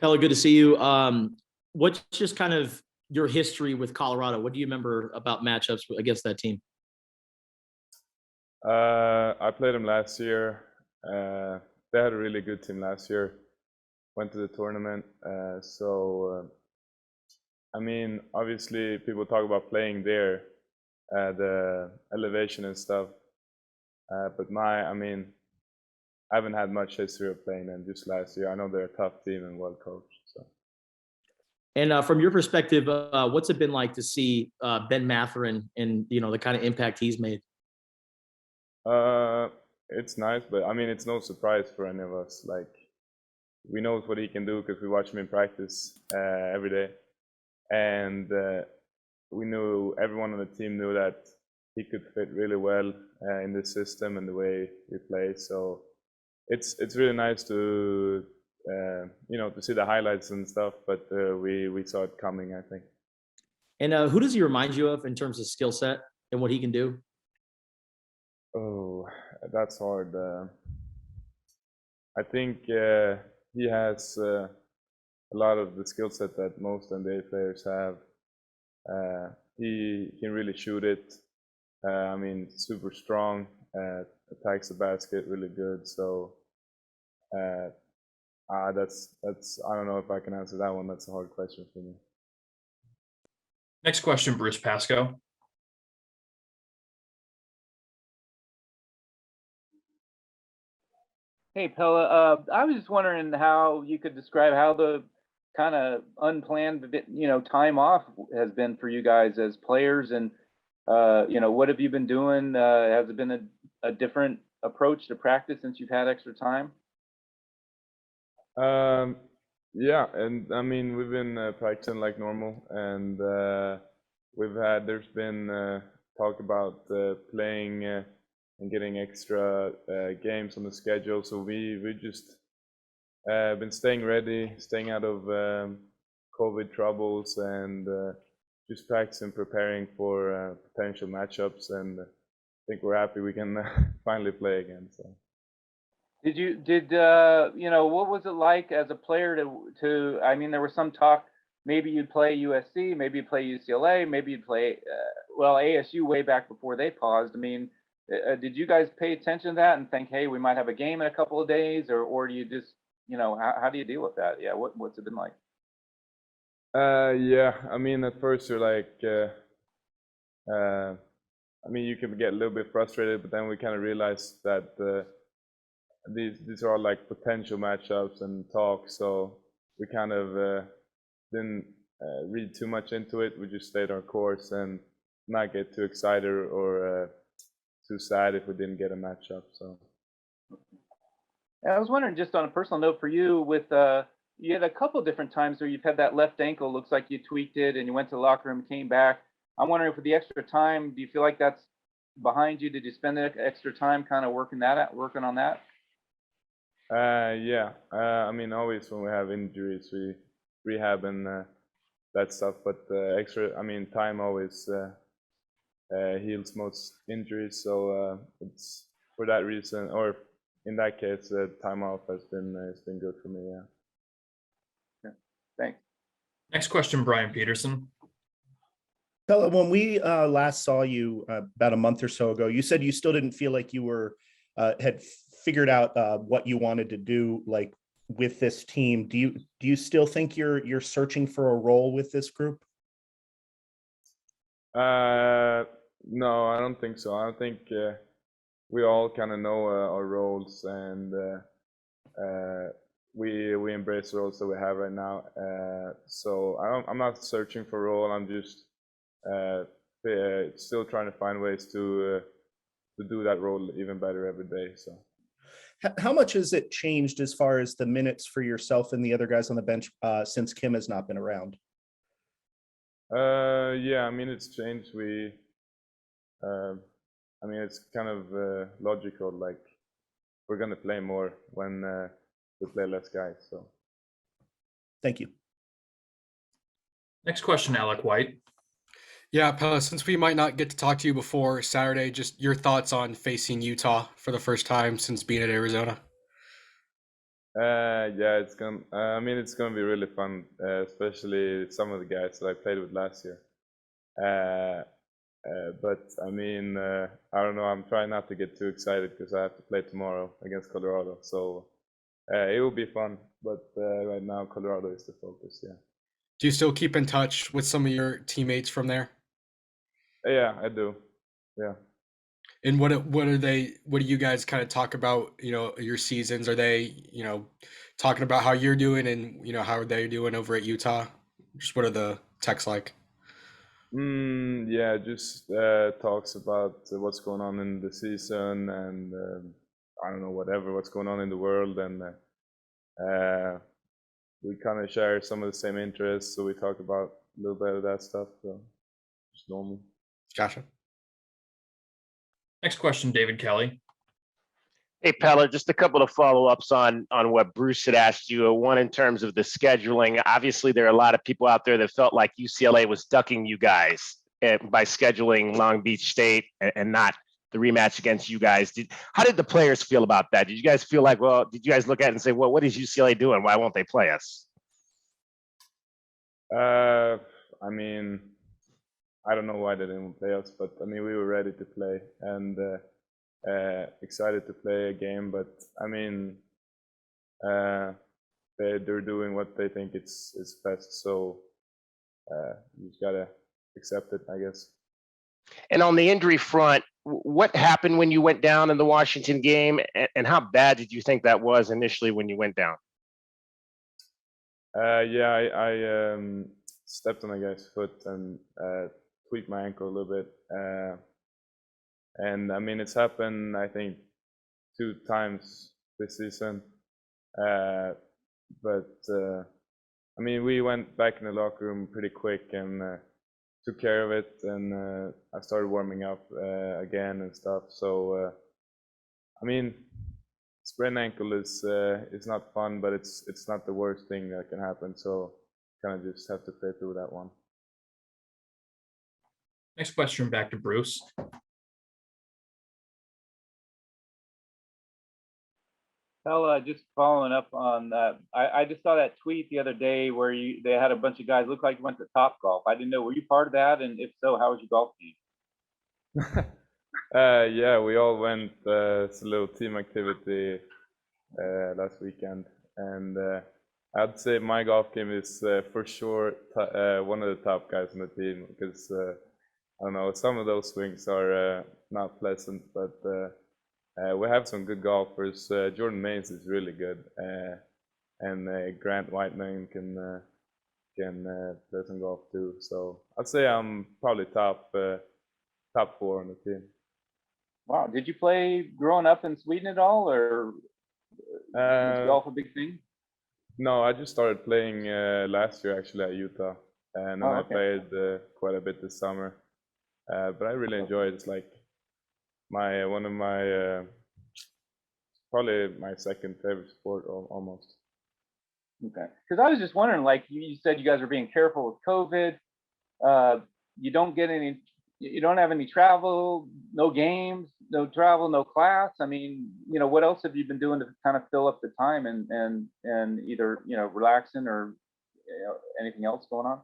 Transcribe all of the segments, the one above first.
Pelle, good to see you. What's just kind of your history with Colorado? What do you remember about matchups against that team? I played them last year. They had a really good team last year. Went to the tournament. I mean, obviously, people talk about playing there, the elevation and stuff. I mean, I haven't had much history of playing them just last year. I know they're a tough team and well coached. So. And from your perspective, what's it been like to see Ben Mathurin and the kind of impact he's made? It's nice, but I mean, it's no surprise for any of us. Like, we know what he can do because we watch him in practice every day, and we knew everyone on the team knew that he could fit really well in the system and the way we play. So it's really nice to to see the highlights and stuff. But we saw it coming, I think. And who does he remind you of in terms of skill set and what he can do? Oh, that's hard. I think he has a lot of the skill set that most NBA players have. He can really shoot it. I mean, super strong. Attacks the basket really good. So that's I don't know if I can answer that one. That's a hard question for me. Next question, Bruce Pascoe. Hey, Pella. I was just wondering how you could describe how the kind of unplanned, time off has been for you guys as players, and what have you been doing? Has it been a different approach to practice since you've had extra time? Yeah, and I mean we've been practicing like normal, and there's been talk about playing and getting extra games on the schedule. So we just been staying ready, staying out of COVID troubles, and just practicing, preparing for potential matchups. And I think we're happy we can finally play again. So. What was it like as a player to? I mean, there was some talk. Maybe you'd play USC, maybe you'd play UCLA, maybe you'd play ASU way back before they paused. I mean, did you guys pay attention to that and think, hey, we might have a game in a couple of days, or do you just, how do you deal with that? Yeah, what's it been like? Yeah, I mean, at first you're like, I mean, you can get a little bit frustrated, but then we kind of realized that these are all like potential matchups and talks, so we kind of didn't read too much into it. We just stayed our course and not get too excited or too sad if we didn't get a matchup. So I was wondering, just on a personal note for you, with you had a couple of different times where you've had that left ankle, looks like you tweaked it and you went to the locker room, came back. I'm wondering, for the extra time, do you feel like that's behind you? Did you spend the extra time kind of working on that? Yeah, I mean, always when we have injuries, we rehab and that stuff. But I mean, time always heals most injuries. So it's for that reason, or in that case, time off has been good for me. Yeah. Thanks. Next question, Brian Peterson. Pelle, when we last saw you about a month or so ago, you said you still didn't feel like you were had figured out what you wanted to do, like with this team. Do you still think you're searching for a role with this group? No, I don't think so. I think we all kind of know our roles, and we embrace the roles that we have right now. So I'm not searching for a role. I'm just still trying to find ways to do that role even better every day. So. How much has it changed as far as the minutes for yourself and the other guys on the bench since Kim has not been around? Yeah, I mean, it's changed. I mean, it's kind of logical. Like, we're gonna play more when we play less guys. So. Thank you. Next question, Alec White. Yeah, Pelle, since we might not get to talk to you before Saturday, just your thoughts on facing Utah for the first time since being at Arizona. Yeah, it's gonna. I mean, it's gonna be really fun, especially some of the guys that I played with last year. But I mean, I don't know. I'm trying not to get too excited because I have to play tomorrow against Colorado. So it will be fun. But right now, Colorado is the focus. Yeah. Do you still keep in touch with some of your teammates from there? Yeah, I do. Yeah. And what are they? What do you guys kind of talk about? Your seasons. Are they talking about how you're doing and how are they doing over at Utah? Just what are the texts like? Yeah, just talks about what's going on in the season and I don't know, what's going on in the world, and we kind of share some of the same interests, so we talk about a little bit of that stuff. So just normal. Gotcha. Next question, David Kelly. Hey, Pelle, just a couple of follow-ups on what Bruce had asked you. One, in terms of the scheduling. Obviously, there are a lot of people out there that felt like UCLA was ducking you guys by scheduling Long Beach State and not the rematch against you guys. How did the players feel about that? Did you guys feel like, well, did you guys look at it and say, well, what is UCLA doing? Why won't they play us? I mean, I don't know why they didn't play us, but I mean, we were ready to play and excited to play a game. But I mean, they're doing what they think is best, so you just gotta accept it, I guess. And on the injury front, what happened when you went down in the Washington game, and how bad did you think that was initially when you went down? Yeah, I stepped on a guy's foot and tweaked my ankle a little bit. And I mean, it's happened, I think, 2 times this season. But I mean, we went back in the locker room pretty quick and took care of it. And I started warming up again and stuff. So, I mean, sprained ankle is not fun, but it's not the worst thing that can happen. So, kind of just have to play through that one. Next question, back to Bruce. Pelle, just following up on that, I just saw that tweet the other day where they had a bunch of guys look like you went to Top Golf. I didn't know, were you part of that? And if so, how was your golf team? Yeah, we all went. It's a little team activity last weekend, and I'd say my golf game is for sure one of the top guys on the team, because I don't know, some of those swings are not pleasant, but we have some good golfers. Jordan Mays is really good, and Grant Whiteman can play some golf too. So I'd say I'm probably top 4 on the team. Wow, did you play growing up in Sweden at all, or was golf a big thing? No, I just started playing last year actually at Utah, and then I played quite a bit this summer. But I really enjoy it. It's like one of my probably my second favorite sport almost. Okay, because I was just wondering, like you said, you guys are being careful with COVID. You don't have any travel, no games, no travel, no class. I mean, what else have you been doing to kind of fill up the time and either relaxing or anything else going on?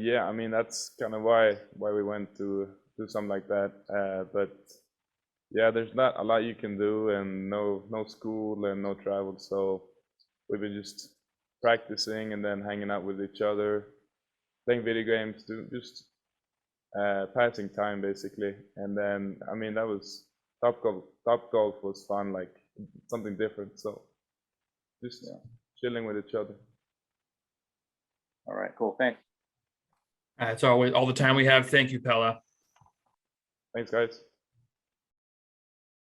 Yeah, I mean, that's kind of why we went to do something like that. But yeah, there's not a lot you can do, and no school and no travel. So we've been just practicing and then hanging out with each other, playing video games, just passing time basically. And then I mean, that was Top Golf was fun, like something different. So just chilling with each other. All right, cool. Thanks. That's all the time we have. Thank you, Pelle. Thanks, guys.